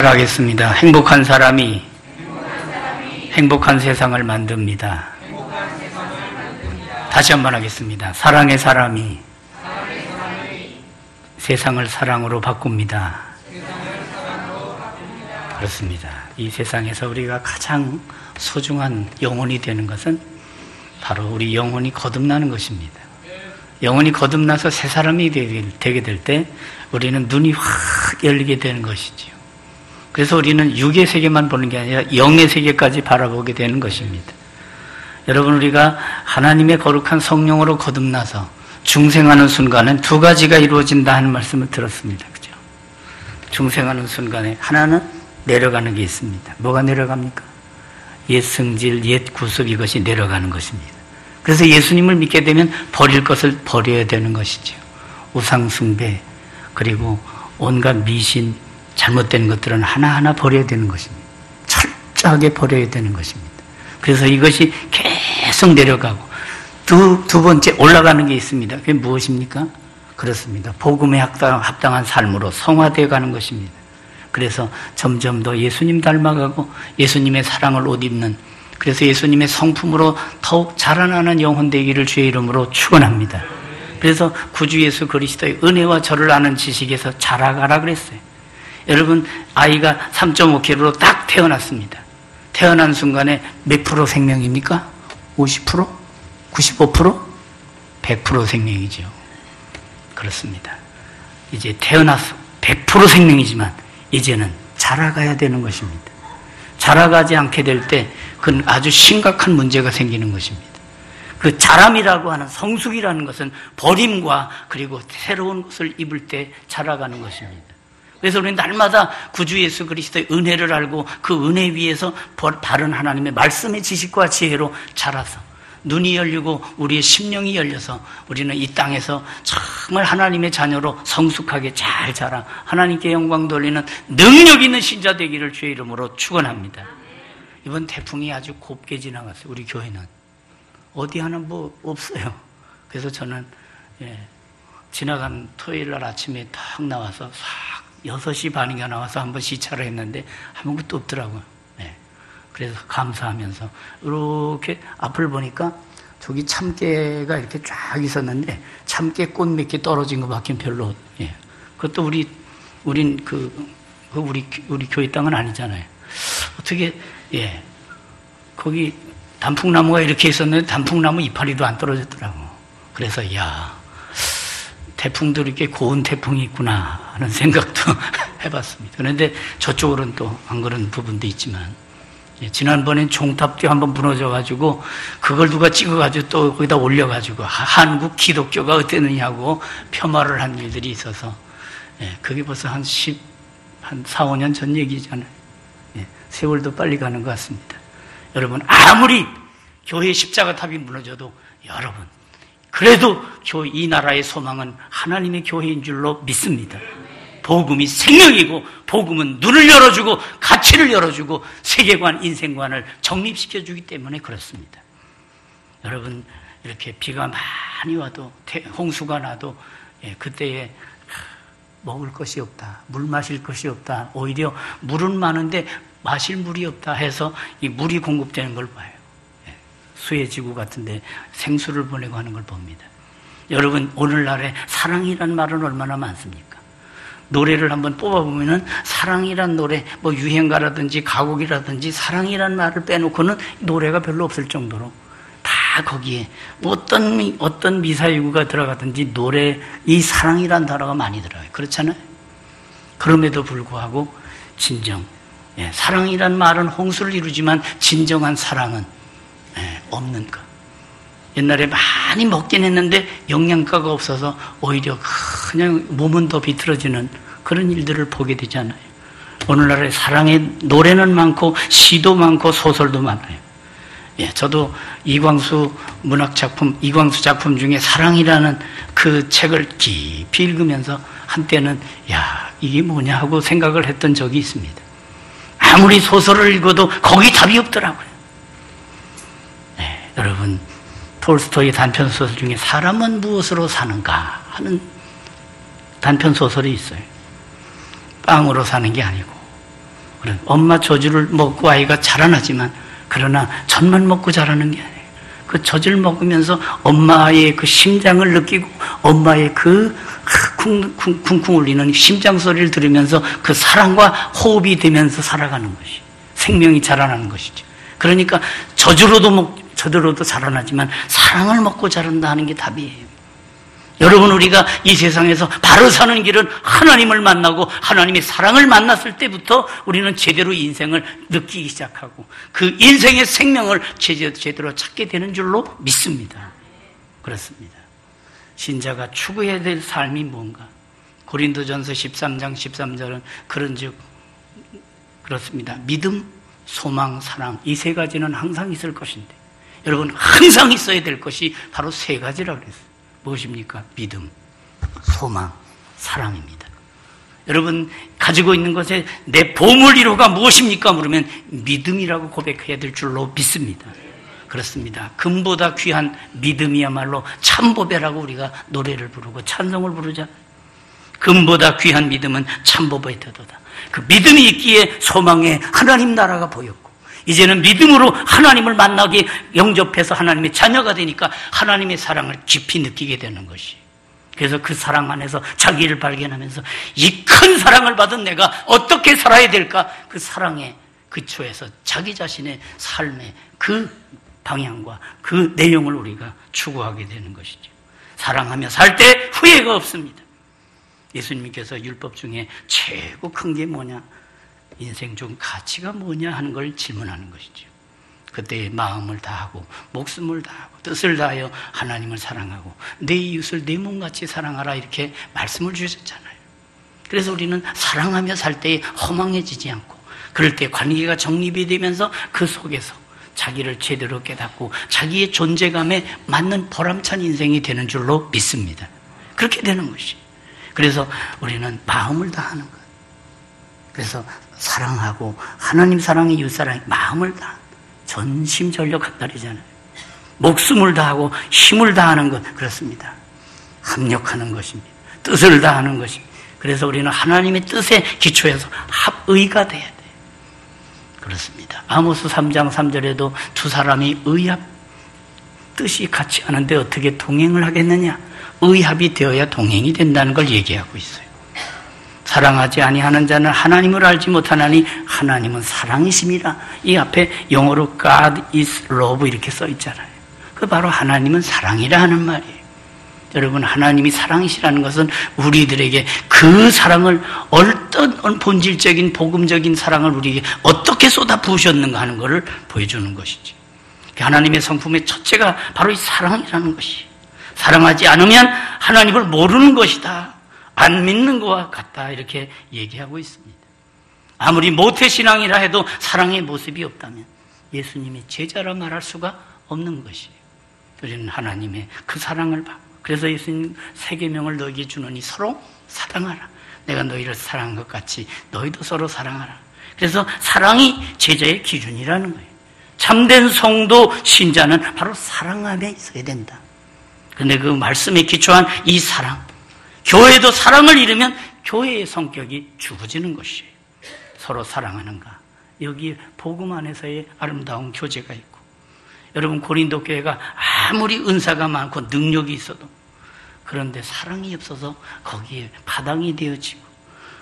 하겠습니다. 행복한 사람이 행복한 세상을 만듭니다. 다시 한번 하겠습니다. 사랑의 사람이 세상을 사랑으로 바꿉니다. 그렇습니다. 이 세상에서 우리가 가장 소중한 영혼이 되는 것은 바로 우리 영혼이 거듭나는 것입니다. 영혼이 거듭나서 새 사람이 되게 될 때 우리는 눈이 확 열리게 되는 것이지요. 그래서 우리는 육의 세계만 보는 게 아니라 영의 세계까지 바라보게 되는 것입니다. 여러분, 우리가 하나님의 거룩한 성령으로 거듭나서 중생하는 순간은 두 가지가 이루어진다 하는 말씀을 들었습니다. 그죠? 중생하는 순간에 하나는 내려가는 게 있습니다. 뭐가 내려갑니까? 옛 승질, 옛 구습, 이것이 내려가는 것입니다. 그래서 예수님을 믿게 되면 버릴 것을 버려야 되는 것이죠. 우상숭배, 그리고 온갖 미신, 잘못된 것들은 하나하나 버려야 되는 것입니다. 철저하게 버려야 되는 것입니다. 그래서 이것이 계속 내려가고 두 번째 올라가는 게 있습니다. 그게 무엇입니까? 그렇습니다. 복음에 합당한 삶으로 성화되어 가는 것입니다. 그래서 점점 더 예수님 닮아가고 예수님의 사랑을 옷 입는, 그래서 예수님의 성품으로 더욱 자라나는 영혼 되기를 주의 이름으로 축원합니다. 그래서 구주 예수 그리스도의 은혜와 저를 아는 지식에서 자라가라 그랬어요. 여러분, 아이가 3.5kg로 딱 태어났습니다. 태어난 순간에 몇 프로 생명입니까? 50%? 95%? 100% 생명이죠. 그렇습니다. 이제 태어나서 100% 생명이지만 이제는 자라가야 되는 것입니다. 자라가지 않게 될 때 그건 아주 심각한 문제가 생기는 것입니다. 그 자람이라고 하는 성숙이라는 것은 버림과 그리고 새로운 것을 입을 때 자라가는 것입니다. 그래서 우리는 날마다 구주 예수 그리스도의 은혜를 알고 그 은혜 위에서 바른 하나님의 말씀의 지식과 지혜로 자라서 눈이 열리고 우리의 심령이 열려서 우리는 이 땅에서 정말 하나님의 자녀로 성숙하게 잘 자라 하나님께 영광 돌리는 능력 있는 신자 되기를 주의 이름으로 축원합니다. 이번 태풍이 아주 곱게 지나갔어요. 우리 교회는 어디 하나 뭐 없어요. 그래서 저는 지나간 토요일 날 아침에 딱 나와서 6시 반인가 나와서 한번 시찰을 했는데 아무것도 없더라고요. 그래서 감사하면서 이렇게 앞을 보니까 저기 참깨가 이렇게 쫙 있었는데 참깨 꽃 몇 개 떨어진 것밖에 별로. 그것도 우린 우리 교회 땅은 아니잖아요. 어떻게 거기 단풍나무가 이렇게 있었는데 단풍나무 이파리도 안 떨어졌더라고. 그래서 태풍도 이렇게 고운 태풍이 있구나 하는 생각도 해봤습니다. 그런데 저쪽으로는 또 안 그런 부분도 있지만, 지난번엔 종탑교 한번 무너져가지고 그걸 누가 찍어가지고 또 거기다 올려가지고 한국 기독교가 어땠느냐고 폄하를 한 일들이 있어서, 그게 벌써 한 4, 5년 전 얘기잖아요. 세월도 빨리 가는 것 같습니다. 여러분, 아무리 교회 십자가탑이 무너져도 여러분, 그래도 이 나라의 소망은 하나님의 교회인 줄로 믿습니다. 복음이 생명이고 복음은 눈을 열어주고 가치를 열어주고 세계관, 인생관을 정립시켜주기 때문에 그렇습니다. 여러분, 이렇게 비가 많이 와도 홍수가 나도 그때에 먹을 것이 없다, 물 마실 것이 없다, 오히려 물은 많은데 마실 물이 없다 해서 이 물이 공급되는 걸 봐요. 수해지구 같은데 생수를 보내고 하는 걸 봅니다. 여러분, 오늘날에 사랑이란 말은 얼마나 많습니까? 노래를 한번 뽑아보면은 사랑이란 노래, 뭐 유행가라든지 가곡이라든지 사랑이란 말을 빼놓고는 노래가 별로 없을 정도로 다 거기에 어떤 미사일구가 들어가든지 이 사랑이란 단어가 많이 들어가요. 그렇잖아요? 그럼에도 불구하고 사랑이란 말은 홍수를 이루지만 진정한 사랑은 없는 것. 옛날에 많이 먹긴 했는데 영양가가 없어서 오히려 그냥 몸은 더 비틀어지는 그런 일들을 보게 되잖아요. 오늘날의 사랑의 노래는 많고 시도 많고 소설도 많아요. 저도 이광수 작품 중에 사랑이라는 그 책을 깊이 읽으면서 한때는 이게 뭐냐 하고 생각을 했던 적이 있습니다. 아무리 소설을 읽어도 거기 답이 없더라고요. 여러분, 톨스토이 단편소설 중에 사람은 무엇으로 사는가 하는 단편소설이 있어요. 빵으로 사는 게 아니고 엄마 젖을 먹고 아이가 자라나지만 그러나 젖만 먹고 자라는 게 아니에요. 그 젖을 먹으면서 엄마의 그 심장을 느끼고 엄마의 그 쿵쿵 울리는 심장 소리를 들으면서 그 사랑과 호흡이 되면서 살아가는 것이 생명이 자라나는 것이죠. 그러니까 젖으로도 자라나지만 사랑을 먹고 자란다 하는 게 답이에요. 여러분, 우리가 이 세상에서 바로 사는 길은 하나님을 만나고 하나님의 사랑을 만났을 때부터 우리는 제대로 인생을 느끼기 시작하고 그 인생의 생명을 제대로 찾게 되는 줄로 믿습니다. 그렇습니다. 신자가 추구해야 될 삶이 뭔가? 고린도전서 13장 13절은 그런즉 그렇습니다. 믿음, 소망, 사랑 이 세 가지는 항상 있을 것인데 여러분, 항상 있어야 될 것이 바로 세 가지라고 그랬어요. 무엇입니까? 믿음, 소망, 사랑입니다. 여러분, 가지고 있는 것에 내 보물이로가 무엇입니까? 물으면 믿음이라고 고백해야 될 줄로 믿습니다. 그렇습니다. 금보다 귀한 믿음이야말로 참보배라고 우리가 노래를 부르고 찬송을 부르자. 금보다 귀한 믿음은 참보배에 더도다. 그 믿음이 있기에 소망에 하나님 나라가 보였고 이제는 믿음으로 하나님을 만나게 영접해서 하나님의 자녀가 되니까 하나님의 사랑을 깊이 느끼게 되는 것이. 그래서 그 사랑 안에서 자기를 발견하면서 이 큰 사랑을 받은 내가 어떻게 살아야 될까? 그 사랑의 그초에서 자기 자신의 삶의 그 방향과 그 내용을 우리가 추구하게 되는 것이죠. 사랑하며 살 때 후회가 없습니다. 예수님께서 율법 중에 최고 큰 게 뭐냐? 인생 중 가치가 뭐냐 하는 걸 질문하는 것이죠. 그때 마음을 다하고 목숨을 다하고 뜻을 다하여 하나님을 사랑하고 내 이웃을 내 몸같이 사랑하라 이렇게 말씀을 주셨잖아요. 그래서 우리는 사랑하며 살 때 허망해지지 않고 그럴 때 관계가 정립이 되면서 그 속에서 자기를 제대로 깨닫고 자기의 존재감에 맞는 보람찬 인생이 되는 줄로 믿습니다. 그렇게 되는 것이. 그래서 우리는 마음을 다하는 것. 그래서 사랑하고 하나님 사랑의 이웃 사랑의 마음을 다 전심전력 한다리잖아요. 목숨을 다하고 힘을 다하는 것 그렇습니다. 합력하는 것입니다. 뜻을 다하는 것입니다. 그래서 우리는 하나님의 뜻에 기초해서 합의가 돼야 돼요. 그렇습니다. 아모스 3장 3절에도 두 사람이 의합 뜻이 같이 하는데 어떻게 동행을 하겠느냐? 의합이 되어야 동행이 된다는 걸 얘기하고 있어요. 사랑하지 아니하는 자는 하나님을 알지 못하나니 하나님은 사랑이심이라. 이 앞에 영어로 God is love 이렇게 써 있잖아요. 그 바로 하나님은 사랑이라 하는 말이에요. 여러분, 하나님이 사랑이시라는 것은 우리들에게 그 사랑을 어떤 본질적인 복음적인 사랑을 우리에게 어떻게 쏟아 부으셨는가 하는 것을 보여주는 것이지. 하나님의 성품의 첫째가 바로 이 사랑이라는 것이. 사랑하지 않으면 하나님을 모르는 것이다. 안 믿는 것과 같다 이렇게 얘기하고 있습니다. 아무리 모태신앙이라 해도 사랑의 모습이 없다면 예수님의 제자라 말할 수가 없는 것이에요. 우리는 하나님의 그 사랑을 받고 그래서 예수님 세계명을 너에게 주노니 서로 사랑하라. 내가 너희를 사랑한 것 같이 너희도 서로 사랑하라. 그래서 사랑이 제자의 기준이라는 거예요. 참된 성도 신자는 바로 사랑 안에 있어야 된다. 그런데 그 말씀에 기초한 이 사랑, 교회도 사랑을 잃으면 교회의 성격이 죽어지는 것이에요. 서로 사랑하는가? 여기 복음 안에서의 아름다운 교제가 있고, 여러분 고린도 교회가 아무리 은사가 많고 능력이 있어도 그런데 사랑이 없어서 거기에 파당이 되어지고,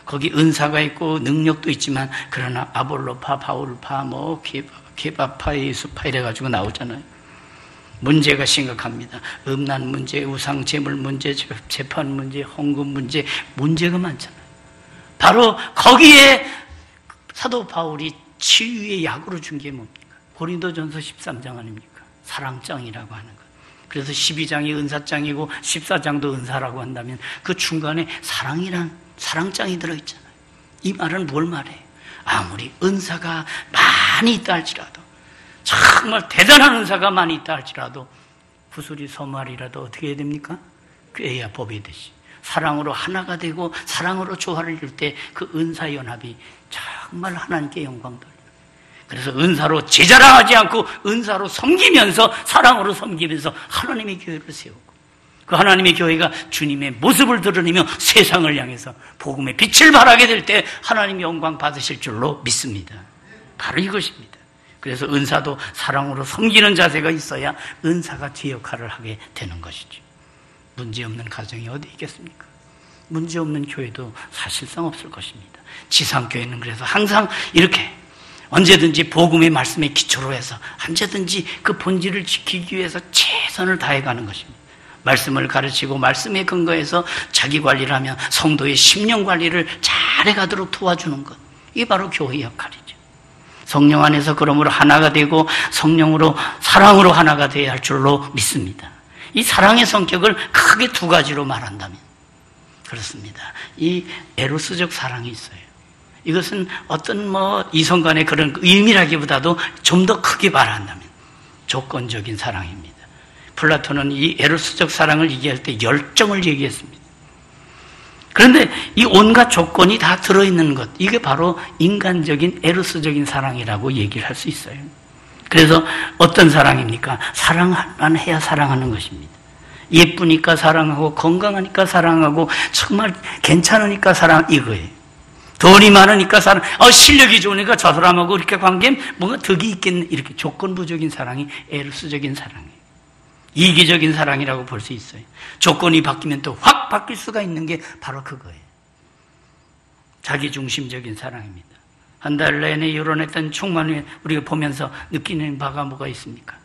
거기 은사가 있고 능력도 있지만 그러나 아볼로파, 바울파, 뭐 케바파, 예수파 이래가지고 나오잖아요. 문제가 심각합니다. 음란 문제, 우상 제물 문제, 재판 문제, 헌금 문제, 문제가 많잖아요. 바로 거기에 사도 바울이 치유의 약으로 준 게 뭡니까? 고린도전서 13장 아닙니까? 사랑장이라고 하는 것. 그래서 12장이 은사장이고 14장도 은사라고 한다면 그 중간에 사랑이란 사랑장이 들어있잖아요. 이 말은 뭘 말해요? 아무리 은사가 많이 있다 할지라도, 정말 대단한 은사가 많이 있다 할지라도 구슬이 서말이라도 어떻게 해야 됩니까? 꾀야 법이듯이 사랑으로 하나가 되고 사랑으로 조화를 이룰 때 그 은사 연합이 정말 하나님께 영광 돌려요. 그래서 은사로 제자랑하지 않고 은사로 섬기면서 사랑으로 섬기면서 하나님의 교회를 세우고, 그 하나님의 교회가 주님의 모습을 드러내며 세상을 향해서 복음의 빛을 발하게 될 때 하나님 영광 받으실 줄로 믿습니다. 바로 이것입니다. 그래서 은사도 사랑으로 섬기는 자세가 있어야 은사가 제 역할을 하게 되는 것이죠. 문제없는 가정이 어디 있겠습니까? 문제없는 교회도 사실상 없을 것입니다. 지상교회는 그래서 항상 이렇게 언제든지 복음의 말씀에 기초로 해서 언제든지 그 본질을 지키기 위해서 최선을 다해가는 것입니다. 말씀을 가르치고 말씀에 근거해서 자기 관리를 하며 성도의 심령 관리를 잘해가도록 도와주는 것, 이게 바로 교회의 역할이죠. 성령 안에서 그러므로 하나가 되고 성령으로 사랑으로 하나가 되어야 할 줄로 믿습니다. 이 사랑의 성격을 크게 두 가지로 말한다면 그렇습니다. 이 에로스적 사랑이 있어요. 이것은 어떤 이성 간의 그런 의미라기보다도 좀 더 크게 말한다면 조건적인 사랑입니다. 플라톤은 이 에로스적 사랑을 얘기할 때 열정을 얘기했습니다. 그런데 이 온갖 조건이 다 들어있는 것, 이게 바로 인간적인 에로스적인 사랑이라고 얘기를 할 수 있어요. 그래서 어떤 사랑입니까? 사랑만 해야 사랑하는 것입니다. 예쁘니까 사랑하고 건강하니까 사랑하고 정말 괜찮으니까 사랑, 이거예요. 돈이 많으니까 사랑, 실력이 좋으니까 저 사람하고 이렇게 관계면 뭔가 덕이 있겠네. 이렇게 조건부적인 사랑이 에로스적인 사랑이에요. 이기적인 사랑이라고 볼 수 있어요. 조건이 바뀌면 또 확 바뀔 수가 있는 게 바로 그거예요. 자기중심적인 사랑입니다. 한 달 내내 이뤄냈던 충만을 우리가 보면서 느끼는 바가 뭐가 있습니까?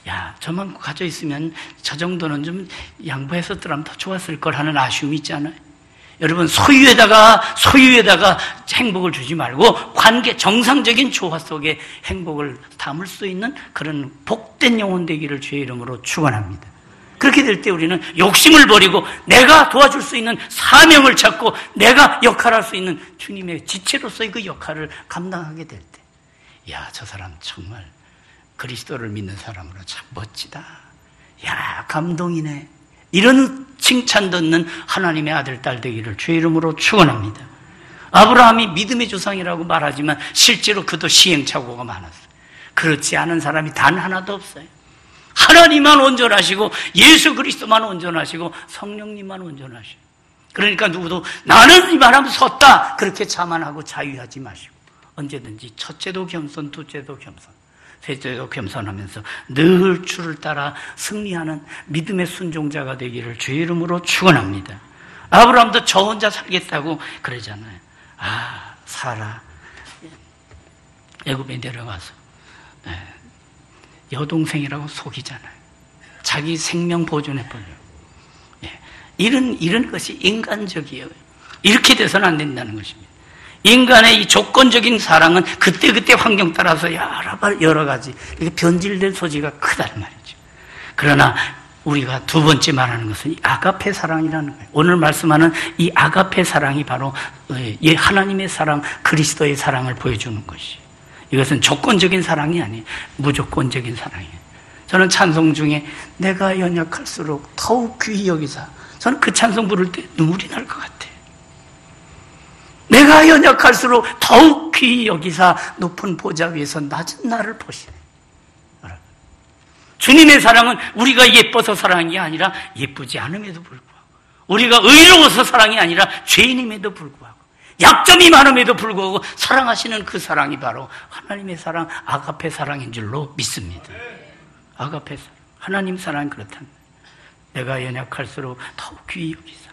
야, 저만 가져 있으면 저 정도는 좀 양보했었더라면 더 좋았을 걸 하는 아쉬움이 있잖아요. 여러분, 소유에다가 행복을 주지 말고 관계, 정상적인 조화 속에 행복을 담을 수 있는 그런 복된 영혼 되기를 주의 이름으로 축원합니다. 그렇게 될 때 우리는 욕심을 버리고 내가 도와줄 수 있는 사명을 찾고 내가 역할할 수 있는 주님의 지체로서의 그 역할을 감당하게 될 때, 야, 저 사람 정말 그리스도를 믿는 사람으로 참 멋지다. 야, 감동이네. 이런 칭찬 듣는 하나님의 아들, 딸 되기를 주의 이름으로 축원합니다. 아브라함이 믿음의 조상이라고 말하지만 실제로 그도 시행착오가 많았어요. 그렇지 않은 사람이 단 하나도 없어요. 하나님만 온전하시고 예수 그리스도만 온전하시고 성령님만 온전하시고, 그러니까 누구도 나는 이 말하면 섰다 그렇게 자만하고 자유하지 마시고 언제든지 첫째도 겸손, 둘째도 겸손, 셋째도 겸손하면서 늘 주를 따라 승리하는 믿음의 순종자가 되기를 주의 이름으로 축원합니다. 아브라함도 저 혼자 살겠다고 그러잖아요. 사라 애굽에 내려가서 여동생이라고 속이잖아요. 자기 생명 보존해 보려고. 이런 것이 인간적이에요. 이렇게 돼서는 안 된다는 것입니다. 인간의 이 조건적인 사랑은 그때그때 환경 따라서 여러 가지 이게 변질될 소지가 크다는 말이죠. 그러나 우리가 두 번째 말하는 것은 이 아가페 사랑이라는 거예요. 오늘 말씀하는 이 아가페 사랑이 바로 하나님의 사랑, 그리스도의 사랑을 보여주는 것이에요. 이것은 조건적인 사랑이 아니에요. 무조건적인 사랑이에요. 저는 찬송 중에 내가 연약할수록 더욱 귀히 여기사, 저는 그 찬송 부를 때 눈물이 날 것 같아요. 내가 연약할수록 더욱 귀히 여기사 높은 보좌 위에서 낮은 나를 보시네. 주님의 사랑은 우리가 예뻐서 사랑이 아니라 예쁘지 않음에도 불구하고, 우리가 의로워서 사랑이 아니라 죄인임에도 불구하고, 약점이 많음에도 불구하고 사랑하시는 그 사랑이 바로 하나님의 사랑, 아가페 사랑인 줄로 믿습니다. 아가페 사랑, 하나님 사랑이 그렇답니다. 내가 연약할수록 더욱 귀히 여기사.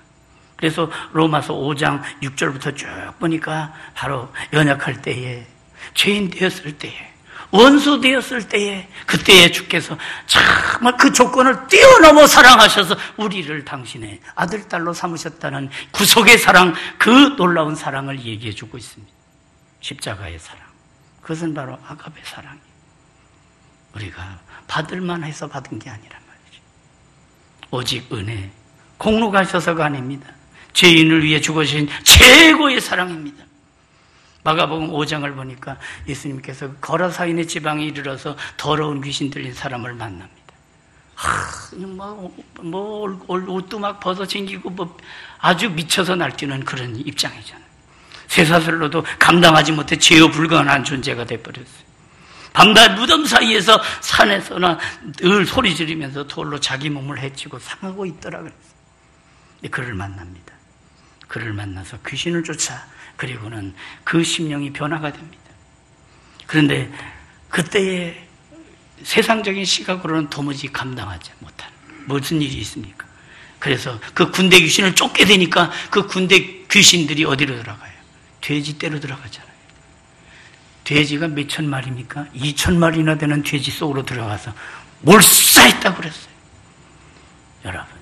그래서 로마서 5장 6절부터 쭉 보니까 바로 연약할 때에, 죄인 되었을 때에, 원수 되었을 때에, 그때에 주께서 정말 그 조건을 뛰어넘어 사랑하셔서 우리를 당신의 아들, 딸로 삼으셨다는 구속의 사랑, 그 놀라운 사랑을 얘기해 주고 있습니다. 십자가의 사랑, 그것은 바로 아가페 사랑이에요. 우리가 받을만 해서 받은 게 아니란 말이죠. 오직 은혜, 공로가 있어서가 아닙니다. 죄인을 위해 죽으신 최고의 사랑입니다. 마가복음 5장을 보니까 예수님께서 거라사인의 지방에 이르러서 더러운 귀신 들린 사람을 만납니다. 옷도 막 벗어진기고 아주 미쳐서 날뛰는 그런 입장이잖아요. 쇠사슬로도 감당하지 못해 제어 불가능한 존재가 돼버렸어요. 밤낮 무덤 사이에서 산에서나 늘 소리 지르면서 돌로 자기 몸을 해치고 상하고 있더라 그랬어요. 그를 만납니다. 그를 만나서 귀신을 쫓아 그리고는 그 심령이 변화가 됩니다. 그런데 그때의 세상적인 시각으로는 도무지 감당하지 못하는 무슨 일이 있습니까? 그래서 그 군대 귀신을 쫓게 되니까 그 군대 귀신들이 어디로 들어가요? 돼지 떼로 들어가잖아요. 돼지가 몇천 마리입니까? 2,000마리나 되는 돼지 속으로 들어가서 몰사했다고 그랬어요. 여러분,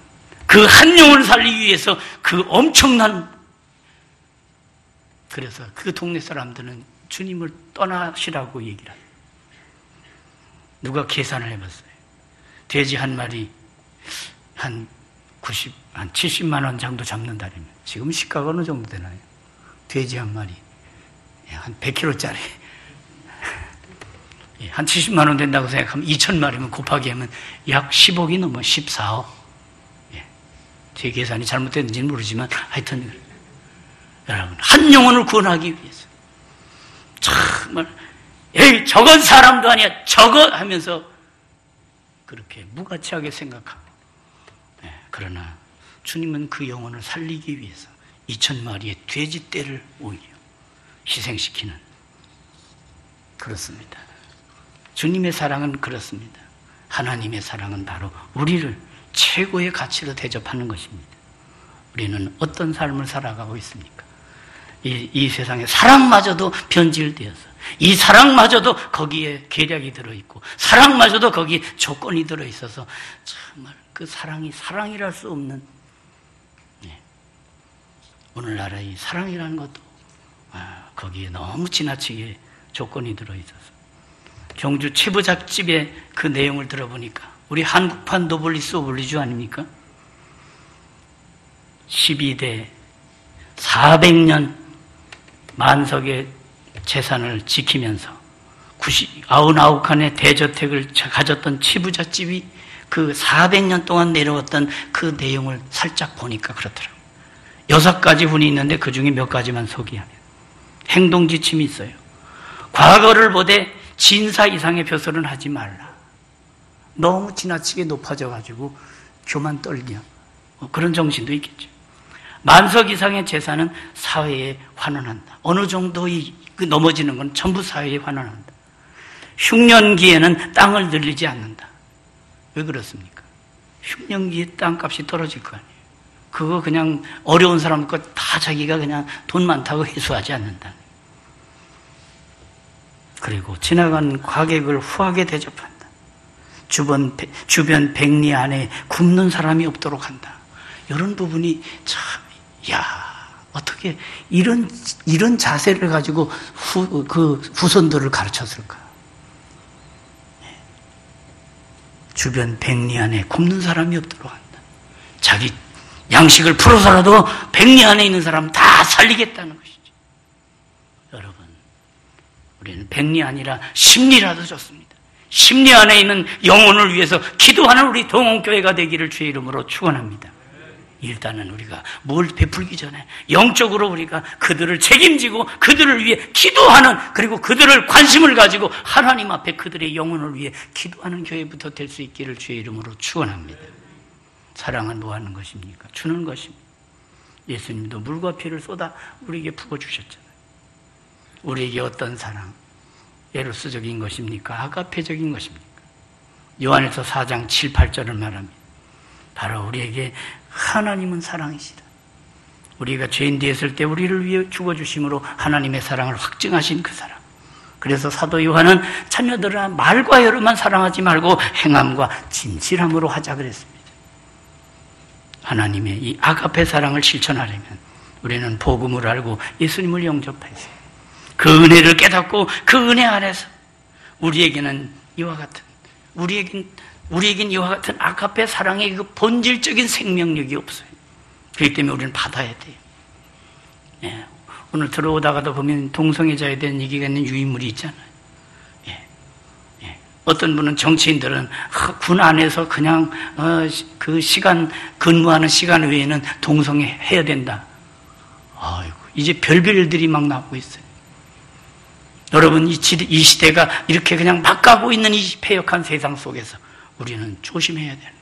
그 한 영혼을 살리기 위해서 그 엄청난, 그래서 그 동네 사람들은 주님을 떠나시라고 얘기를 해요. 누가 계산을 해봤어요. 돼지 한 마리 한 70만 원 정도 잡는다면 지금 시가가 어느 정도 되나요? 돼지 한 마리 한 100kg짜리 한 70만 원 된다고 생각하면 2,000마리면 곱하기 하면 약 10억이 넘어 14억. 제 계산이 잘못됐는지는 모르지만 하여튼 여러분, 한 영혼을 구원하기 위해서 정말 에이 저건 사람도 아니야 저거 하면서 그렇게 무가치하게 생각하고, 그러나 주님은 그 영혼을 살리기 위해서 2,000마리의 돼지 떼를 오히려 희생시키는, 그렇습니다. 주님의 사랑은 그렇습니다. 하나님의 사랑은 바로 우리를 최고의 가치로 대접하는 것입니다. 우리는 어떤 삶을 살아가고 있습니까? 이 세상에 사랑마저도 변질되어서, 이 사랑마저도 거기에 계략이 들어있고, 사랑마저도 거기에 조건이 들어있어서 정말 그 사랑이 사랑이랄 수 없는, 오늘날의 이 사랑이라는 것도 거기에 너무 지나치게 조건이 들어있어서, 경주 최부잣집의 그 내용을 들어보니까 우리 한국판 노블리스 오블리주 아닙니까? 12대 400년 만석의 재산을 지키면서 99칸의 대저택을 가졌던 최부잣집이 그 400년 동안 내려왔던 그 내용을 살짝 보니까 그렇더라고요. 6가지 훈이 있는데 그 중에 몇 가지만 소개하면, 행동지침이 있어요. 과거를 보되 진사 이상의 벼슬은 하지 말라. 너무 지나치게 높아져가지고 교만 떨며 그런 정신도 있겠죠. 만석 이상의 재산은 사회에 환원한다. 어느 정도 넘어지는 건 전부 사회에 환원한다. 흉년기에는 땅을 늘리지 않는다. 왜 그렇습니까? 흉년기에 땅값이 떨어질 거 아니에요. 그거 그냥 어려운 사람 거 다 자기가 그냥 돈 많다고 회수하지 않는다. 그리고 지나간 과객을 후하게 대접한다. 주변 백리 안에 굶는 사람이 없도록 한다. 이런 부분이 참, 어떻게 이런 자세를 가지고 후손들을 가르쳤을까? 주변 백리 안에 굶는 사람이 없도록 한다. 자기 양식을 풀어서라도 백리 안에 있는 사람 다 살리겠다는 것이죠. 여러분, 우리는 백리 아니라 십리라도 좋습니다. 십리 안에 있는 영혼을 위해서 기도하는 우리 동원교회가 되기를 주의 이름으로 축원합니다. 일단은 우리가 뭘 베풀기 전에 영적으로 우리가 그들을 책임지고 그들을 위해 기도하는, 그리고 그들을 관심을 가지고 하나님 앞에 그들의 영혼을 위해 기도하는 교회부터 될 수 있기를 주의 이름으로 축원합니다. 사랑은 뭐 하는 것입니까? 주는 것입니다. 예수님도 물과 피를 쏟아 우리에게 부어주셨잖아요. 우리에게 어떤 사랑, 에로스적인 것입니까? 아가페적인 것입니까? 요한에서 4장 7, 8절을 말합니다. 바로 우리에게 하나님은 사랑이시다. 우리가 죄인 되었을 때 우리를 위해 죽어주심으로 하나님의 사랑을 확증하신 그 사랑. 그래서 사도 요한은 자녀들아 말과 혀로만 사랑하지 말고 행함과 진실함으로 하자 그랬습니다. 하나님의 이 아가페 사랑을 실천하려면 우리는 복음을 알고 예수님을 영접해서 그 은혜를 깨닫고 그 은혜 안에서 우리에게는 이와 같은, 우리에겐 이와 같은 아가페 사랑의 그 본질적인 생명력이 없어요. 그렇기 때문에 우리는 받아야 돼요. 오늘 들어오다가도 보면 동성애자에 대한 얘기가 있는 유인물이 있잖아요. 어떤 분은 정치인들은 군 안에서 그냥 그 시간, 근무하는 시간 외에는 동성애 해야 된다. 아이고, 이제 별별 일들이 막 나오고 있어요. 여러분, 이 시대가 이렇게 그냥 막 가고 있는 이 패역한 세상 속에서 우리는 조심해야 되는,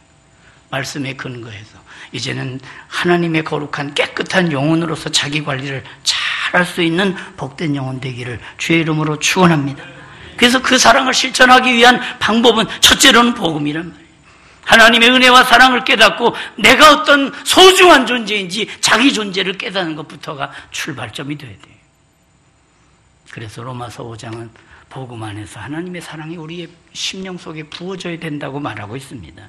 말씀에 근거해서 이제는 하나님의 거룩한 깨끗한 영혼으로서 자기 관리를 잘 할 수 있는 복된 영혼 되기를 주의 이름으로 축원합니다. 그래서 그 사랑을 실천하기 위한 방법은 첫째로는 복음이란 말이에요. 하나님의 은혜와 사랑을 깨닫고 내가 어떤 소중한 존재인지 자기 존재를 깨닫는 것부터가 출발점이 돼야 돼요. 그래서 로마서 5장은 복음 안에서 하나님의 사랑이 우리의 심령 속에 부어져야 된다고 말하고 있습니다.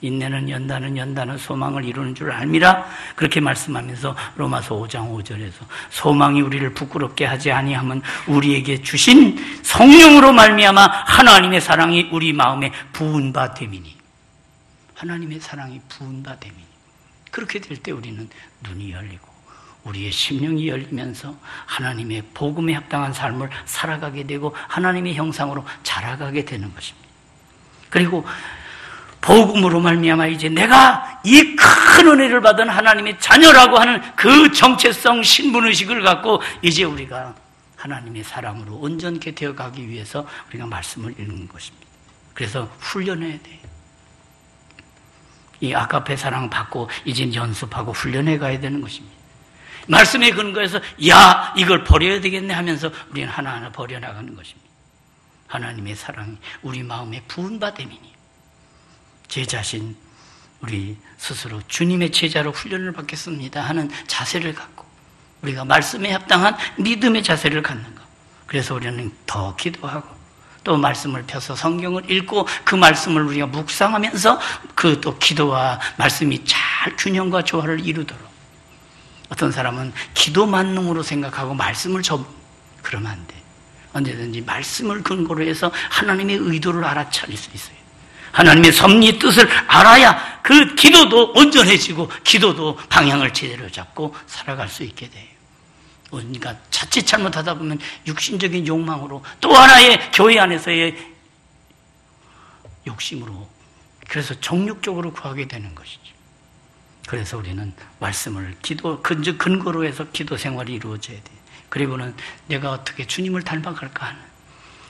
인내는 연단은 소망을 이루는 줄 알미라, 그렇게 말씀하면서 로마서 5장 5절에서 소망이 우리를 부끄럽게 하지 아니함은 우리에게 주신 성령으로 말미암아 하나님의 사랑이 우리 마음에 부은 바 됨이니, 하나님의 사랑이 부은 바 됨이니, 그렇게 될 때 우리는 눈이 열리고 우리의 심령이 열리면서 하나님의 복음에 합당한 삶을 살아가게 되고 하나님의 형상으로 자라가게 되는 것입니다. 그리고 복음으로 말미암아 이제 내가 이 큰 은혜를 받은 하나님의 자녀라고 하는 그 정체성, 신분의식을 갖고 이제 우리가 하나님의 사랑으로 온전케 되어가기 위해서 우리가 말씀을 읽는 것입니다. 그래서 훈련해야 돼요. 이 아가페 사랑 받고 이제 연습하고 훈련해 가야 되는 것입니다. 말씀에 근거해서 야, 이걸 버려야 되겠네 하면서 우리는 하나하나 버려나가는 것입니다. 하나님의 사랑이 우리 마음에 부은 바 됨이니 제 자신, 우리 스스로 주님의 제자로 훈련을 받겠습니다 하는 자세를 갖고 우리가 말씀에 합당한 믿음의 자세를 갖는 것. 그래서 우리는 더 기도하고 또 말씀을 펴서 성경을 읽고 그 말씀을 우리가 묵상하면서 그 또 기도와 말씀이 잘 균형과 조화를 이루도록. 어떤 사람은 기도 만능으로 생각하고 말씀을 그러면 안 돼. 언제든지 말씀을 근거로 해서 하나님의 의도를 알아차릴 수 있어요. 하나님의 섭리의 뜻을 알아야 그 기도도 온전해지고 기도도 방향을 제대로 잡고 살아갈 수 있게 돼요. 그러니까 자칫 잘못하다 보면 육신적인 욕망으로 또 하나의 교회 안에서의 욕심으로, 그래서 정욕적으로 구하게 되는 것이죠. 그래서 우리는 말씀을 근거로 해서 기도 생활이 이루어져야 돼요. 그리고는 내가 어떻게 주님을 닮아갈까 하는,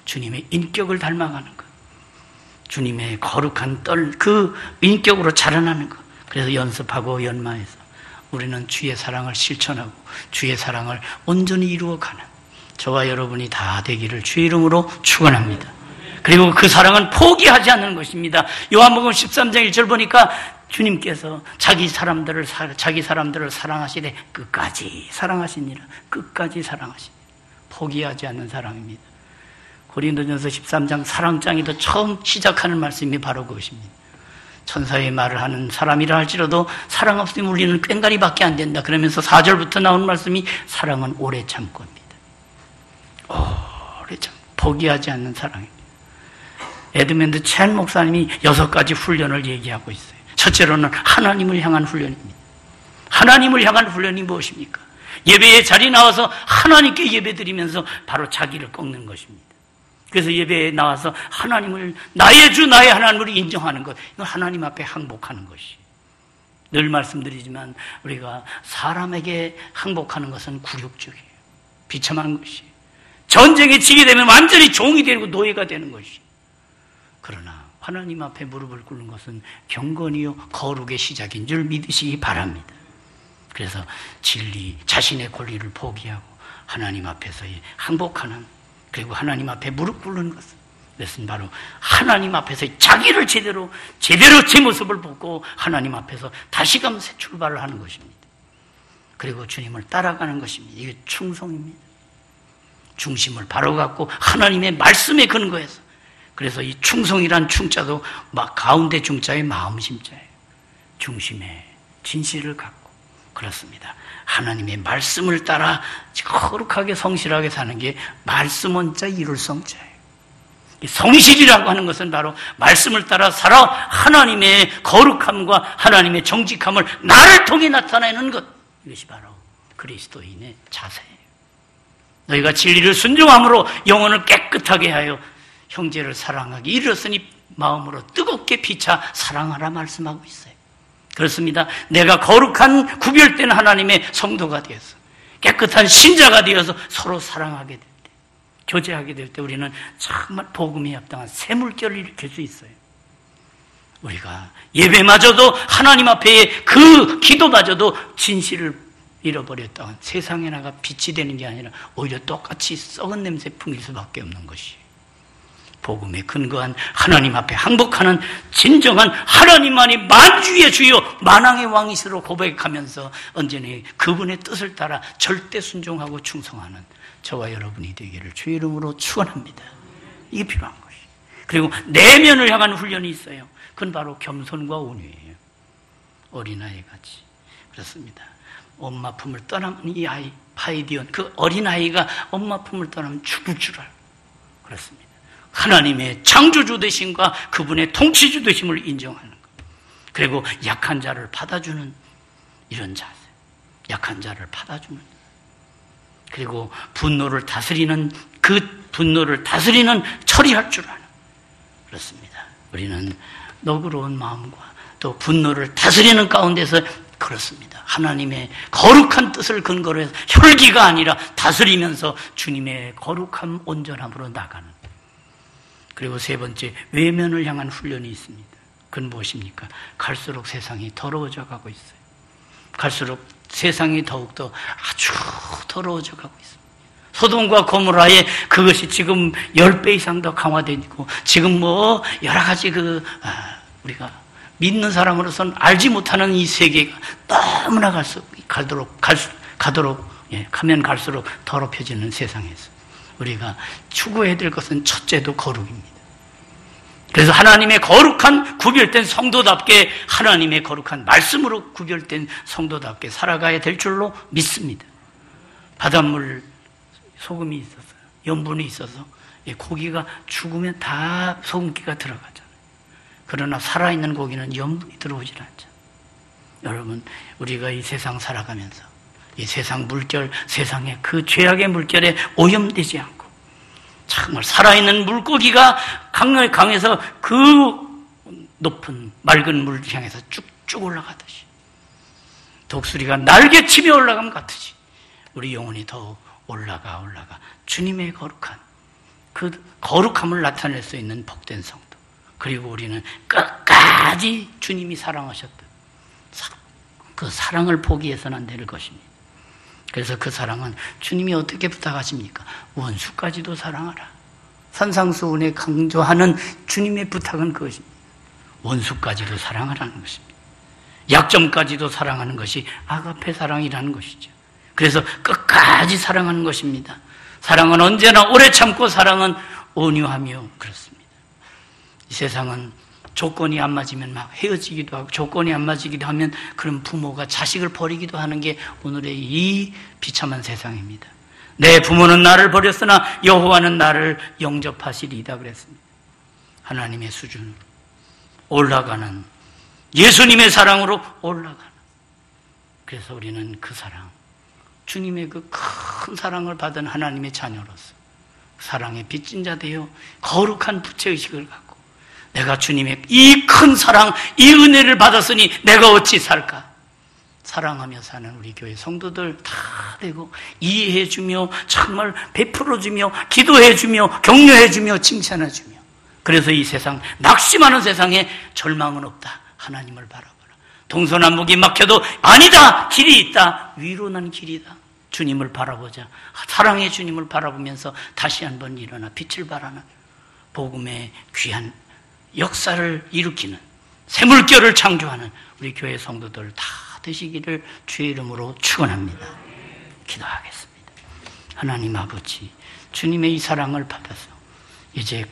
주님의 인격을 닮아가는 것, 주님의 거룩한 그 인격으로 자라나는 것. 그래서 연습하고 연마해서 우리는 주의 사랑을 실천하고 주의 사랑을 온전히 이루어가는 저와 여러분이 다 되기를 주의 이름으로 축원합니다. 그리고 그 사랑은 포기하지 않는 것입니다. 요한복음 13장 1절 보니까 주님께서 자기 사람들을 사랑하시되 끝까지 사랑하시니라. 끝까지 사랑하시니라. 포기하지 않는 사랑입니다. 고린도전서 13장 사랑장에도 처음 시작하는 말씀이 바로 그것입니다. 천사의 말을 하는 사람이라 할지라도 사랑 없으면 우리는 꽹가리밖에 안 된다. 그러면서 4절부터 나오는 말씀이 사랑은 오래 참고입니다. 오래 참 포기하지 않는 사랑입니다. 에드먼드 첸 목사님이 6가지 훈련을 얘기하고 있어요. 첫째로는 하나님을 향한 훈련입니다. 하나님을 향한 훈련이 무엇입니까? 예배의 자리에 나와서 하나님께 예배드리면서 바로 자기를 꺾는 것입니다. 그래서 예배에 나와서 하나님을, 나의 주 나의 하나님을 인정하는 것, 이건 하나님 앞에 항복하는 것이. 늘 말씀드리지만 우리가 사람에게 항복하는 것은 굴욕적이에요. 비참한 것이. 전쟁에 지게 되면 완전히 종이 되고 노예가 되는 것이. 그러나 하나님 앞에 무릎을 꿇는 것은 경건이요 거룩의 시작인 줄 믿으시기 바랍니다. 그래서 진리, 자신의 권리를 포기하고 하나님 앞에서의 항복하는, 그리고 하나님 앞에 무릎 꿇는 것은, 그것은 바로 하나님 앞에서 자기를 제대로 제 모습을 보고 하나님 앞에서 다시금 새 출발을 하는 것입니다. 그리고 주님을 따라가는 것입니다. 이게 충성입니다. 중심을 바로 갖고 하나님의 말씀에 근거해서. 그래서 이 충성이란 충자도 막 가운데 중자의 마음심자예요. 중심에 진실을 갖고. 그렇습니다. 하나님의 말씀을 따라 거룩하게 성실하게 사는 게 말씀 원자 이룰 성자예요. 성실이라고 하는 것은 바로 말씀을 따라 살아 하나님의 거룩함과 하나님의 정직함을 나를 통해 나타내는 것. 이것이 바로 그리스도인의 자세예요. 너희가 진리를 순종함으로 영혼을 깨끗하게 하여 형제를 사랑하기 이르렀으니 마음으로 뜨겁게 피차 사랑하라 말씀하고 있어요. 그렇습니다. 내가 거룩한 구별된 하나님의 성도가 되어서 깨끗한 신자가 되어서 서로 사랑하게 될 때, 교제하게 될 때 우리는 정말 복음에 합당한 새 물결을 일으킬 수 있어요. 우리가 예배마저도 하나님 앞에 그 기도마저도 진실을 잃어버렸다간 세상에 나가 빛이 되는 게 아니라 오히려 똑같이 썩은 냄새 풍길 수밖에 없는 것이에요. 복음에 근거한 하나님 앞에 항복하는 진정한 하나님만이 만주의 주요 만왕의 왕이시로 고백하면서 언제나 그분의 뜻을 따라 절대 순종하고 충성하는 저와 여러분이 되기를 주의 이름으로 축원합니다. 이게 필요한 것이에요. 그리고 내면을 향한 훈련이 있어요. 그건 바로 겸손과 온유예요. 어린아이같이. 그렇습니다. 엄마 품을 떠나면 이 아이, 파이디온, 그 어린아이가 엄마 품을 떠나면 죽을 줄 알고. 그렇습니다. 하나님의 창조주 되심과 그분의 통치주 되심을 인정하는 것. 그리고 약한 자를 받아주는 이런 자세. 약한 자를 받아주는. 그리고 분노를 다스리는, 그 분노를 다스리는 처리할 줄 아는. 그렇습니다. 우리는 너그러운 마음과 또 분노를 다스리는 가운데서 그렇습니다. 하나님의 거룩한 뜻을 근거로 해서 혈기가 아니라 다스리면서 주님의 거룩함, 온전함으로 나가는. 그리고 세 번째, 외면을 향한 훈련이 있습니다. 그건 무엇입니까? 갈수록 세상이 더러워져 가고 있어요. 갈수록 세상이 더욱더 아주 더러워져 가고 있습니다. 소돔과 고모라의 그것이 지금 10배 이상 더 강화되고 지금 뭐 여러 가지 우리가 믿는 사람으로서는 알지 못하는 이 세계가 너무나 가면 갈수록 더럽혀지는 세상에서 우리가 추구해야 될 것은 첫째도 거룩입니다. 그래서 하나님의 거룩한 구별된 성도답게 하나님의 거룩한 말씀으로 구별된 성도답게 살아가야 될 줄로 믿습니다. 바닷물 소금이 있어서 염분이 있어서 고기가 죽으면 다 소금기가 들어가잖아요. 그러나 살아있는 고기는 염분이 들어오질 않잖아요. 여러분, 우리가 이 세상 살아가면서 이 세상 물결, 세상의 그 죄악의 물결에 오염되지 않고 정말 살아있는 물고기가 강에서 그 높은 맑은 물을 향해서 쭉쭉 올라가듯이 독수리가 날개치며 올라가면 같듯이 우리 영혼이 더욱 올라가 주님의 거룩한 그 거룩함을 나타낼 수 있는 복된 성도. 그리고 우리는 끝까지 주님이 사랑하셨던 그 사랑을 포기해서는 안 될 것입니다. 그래서 그 사랑은 주님이 어떻게 부탁하십니까? 원수까지도 사랑하라. 산상수훈에 강조하는 주님의 부탁은 그것입니다. 원수까지도 사랑하라는 것입니다. 약점까지도 사랑하는 것이 아가페 사랑이라는 것이죠. 그래서 끝까지 사랑하는 것입니다. 사랑은 언제나 오래 참고 사랑은 온유하며 그렇습니다. 이 세상은 조건이 안 맞으면 막 헤어지기도 하고 조건이 안 맞기도 하면 그런 부모가 자식을 버리기도 하는 게 오늘의 이 비참한 세상입니다. 내 부모는 나를 버렸으나 여호와는 나를 영접하시리이다 그랬습니다. 하나님의 수준으로 올라가는 예수님의 사랑으로 올라가는. 그래서 우리는 그 사랑, 주님의 그 큰 사랑을 받은 하나님의 자녀로서 사랑의 빚진 자 되어 거룩한 부채의식을 갖고 내가 주님의 이 큰 사랑, 이 은혜를 받았으니 내가 어찌 살까? 사랑하며 사는 우리 교회 성도들 다 되고 이해해주며 정말 베풀어주며 기도해주며 격려해주며 칭찬해주며 그래서 이 세상 낙심하는 세상에 절망은 없다. 하나님을 바라보라. 동서남북이 막혀도 아니다. 길이 있다. 위로 난 길이다. 주님을 바라보자. 사랑의 주님을 바라보면서 다시 한번 일어나 빛을 발하는 복음의 귀한 역사를 일으키는 새물결을 창조하는 우리 교회 성도들 다 되시기를 주의 이름으로 축원합니다. 기도하겠습니다. 하나님 아버지, 주님의 이 사랑을 받아서 이제